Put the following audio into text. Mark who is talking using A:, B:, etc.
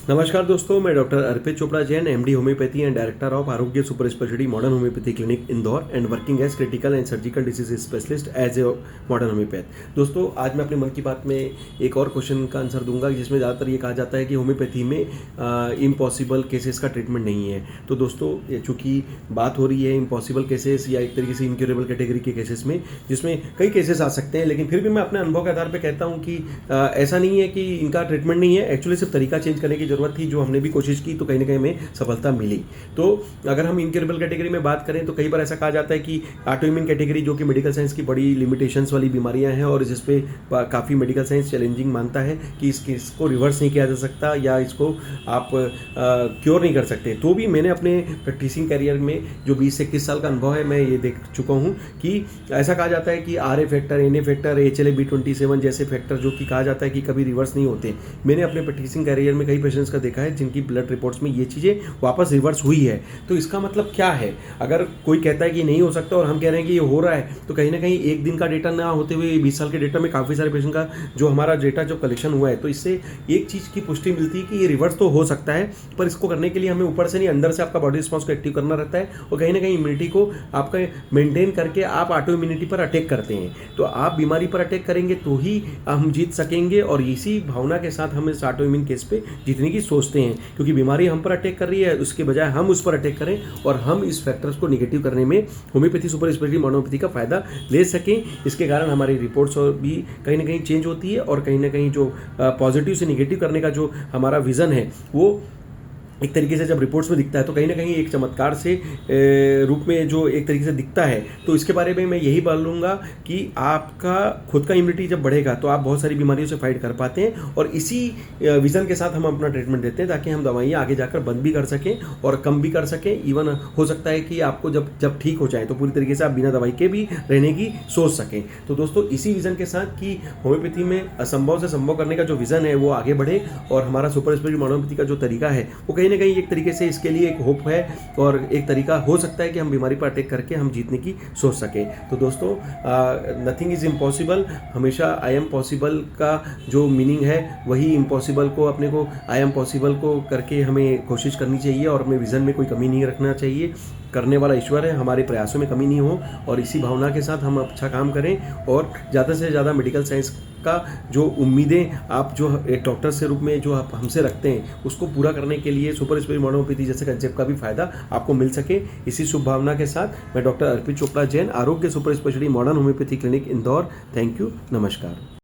A: नमस्कार दोस्तों, मैं doctor Arpit Chopra Jain, MD homeopathy and director of Arogya super speciality modern homeopathy clinic Indore and working as critical and surgical disease specialist as a modern homeopath. दोस्तों, आज मैं अपने मन की बात में एक और क्वेश्चन का आंसर दूंगा जिसमें ज़्यादातर ये कहा जाता है कि होम्योपैथी में इम्पॉसिबल केसेस का ट्रीटमेंट नहीं है। तो दोस्तों, चूँकि बात हो रही है इम्पॉसिबल केसेस या एक तरीके से इनक्यूरेबल कैटेगरी के केसेस में, जिसमें कई केसेस आ सकते हैं, लेकिन फिर भी मैं अपने अनुभव के आधार पर कहता हूँ कि ऐसा नहीं है कि इनका ट्रीटमेंट नहीं है। एक्चुअली सिर्फ तरीका चेंज करने की जरूरत थी, जो हमने भी कोशिश की तो कहीं ना कहीं हमें सफलता मिली। तो अगर हम इनक्यूरेबल कैटेगरी में बात करें तो कई बार ऐसा कहा जाता है कि ऑटोइम्यून कैटेगरी, जो कि मेडिकल साइंस की बड़ी लिमिटेशंस वाली बीमारियां हैं और जिस पे काफ़ी मेडिकल साइंस चैलेंजिंग मानता है कि इसको रिवर्स नहीं किया जा सकता या इसको आप क्योर नहीं कर सकते, तो भी मैंने अपने प्रैक्टिसिंग कैरियर में जो 20 से 21 साल का अनुभव है, मैं ये देख चुका हूँ कि ऐसा कहा जाता है कि RA factor, NA factor, HLA-B27 जैसे फैक्टर जो कि कहा जाता है कि कभी रिवर्स नहीं होते। मैंने अपने प्रैक्टिसिंग कैरियर में कई पेशेंट्स का देखा है जिनकी ब्लड रिपोर्ट्स में ये चीज़ें वापस रिवर्स हुई है। तो इसका मतलब क्या है? अगर कोई कहता है कि नहीं हो सकता और हम कह रहे हैं कि ये हो रहा है, तो कहीं ना कहीं एक दिन का डेटा ना होते हुए 20 साल के डेटा में काफ़ी सारे पेशेंट का जो हमारा डेटा जो कलेक्शन हुआ है, तो इससे एक चीज़ की पुष्टि मिलती है कि ये रिवर्स तो हो सकता है, पर इसको करने के लिए हमें ऊपर से नहीं, अंदर से आपका बॉडी रिस्पॉन्स को एक्टिव करना रहता है और कहीं ना कहीं इम्यूनिटी को आपका मेंटेन करके आप ऑटो इम्यूनिटी पर अटैक करते हैं। तो आप बीमारी पर अटैक करेंगे तो ही हम जीत सकेंगे, और इसी भावना के साथ हम इस ऑटो इम्यून केस पे जीतने की सोचते हैं, क्योंकि बीमारी हम पर अटैक कर रही है, उसके बजाय हम उस पर अटैक करें और हम इस फैक्टर्स को निगेटिव करने में homeopathy super speciality modern homeopathy का फायदा ले सकें। इसके कारण हमारी रिपोर्ट्स भी कहीं ना कहीं चेंज होती है और कहीं ना कहीं जो पॉजिटिव से निगेटिव करने का जो हमारा विजन है वो एक तरीके से जब रिपोर्ट्स में दिखता है तो कहीं ना कहीं एक चमत्कार से रूप में जो एक तरीके से दिखता है। तो इसके बारे में मैं यही बोलूँगा कि आपका खुद का इम्यूनिटी जब बढ़ेगा तो आप बहुत सारी बीमारियों से फाइट कर पाते हैं, और इसी विज़न के साथ हम अपना ट्रीटमेंट देते हैं ताकि हम दवाइयाँ आगे जाकर बंद भी कर सकें और कम भी कर सकें। इवन हो सकता है कि आपको जब ठीक हो जाए तो पूरी तरीके से आप बिना दवाई के भी रहने की सोच सकें। तो दोस्तों, इसी विज़न के साथ कि होम्योपैथी में असंभव से संभव करने का जो विज़न है वो आगे बढ़े, और हमारा सुपर स्पेशलिटी मॉडर्न होम्योपैथी का जो तरीका है वो कहीं ना कहीं एक तरीके से इसके लिए एक होप है और एक तरीका हो सकता है कि हम बीमारी पर अटैक करके हम जीतने की सोच सकें। तो दोस्तों, नथिंग इज इम्पॉसिबल। हमेशा आई एम पॉसिबल का जो मीनिंग है वही इम्पॉसिबल को, अपने को आई एम पॉसिबल को करके हमें कोशिश करनी चाहिए और अपने विजन में कोई कमी नहीं रखना चाहिए। करने वाला ईश्वर है, हमारे प्रयासों में कमी नहीं हो, और इसी भावना के साथ हम अच्छा काम करें और ज़्यादा से ज़्यादा मेडिकल साइंस का जो उम्मीदें आप जो एक डॉक्टर से रूप में जो आप हमसे रखते हैं उसको पूरा करने के लिए सुपर स्पेशलिटी मॉडर्न होम्योपैथी जैसे कंसेप्ट का भी फायदा आपको मिल सके। इसी शुभ भावना के साथ मैं डॉक्टर अर्पित चोपड़ा जैन, आरोग्य super speciality modern homeopathy clinic Indore. Thank you, नमस्कार।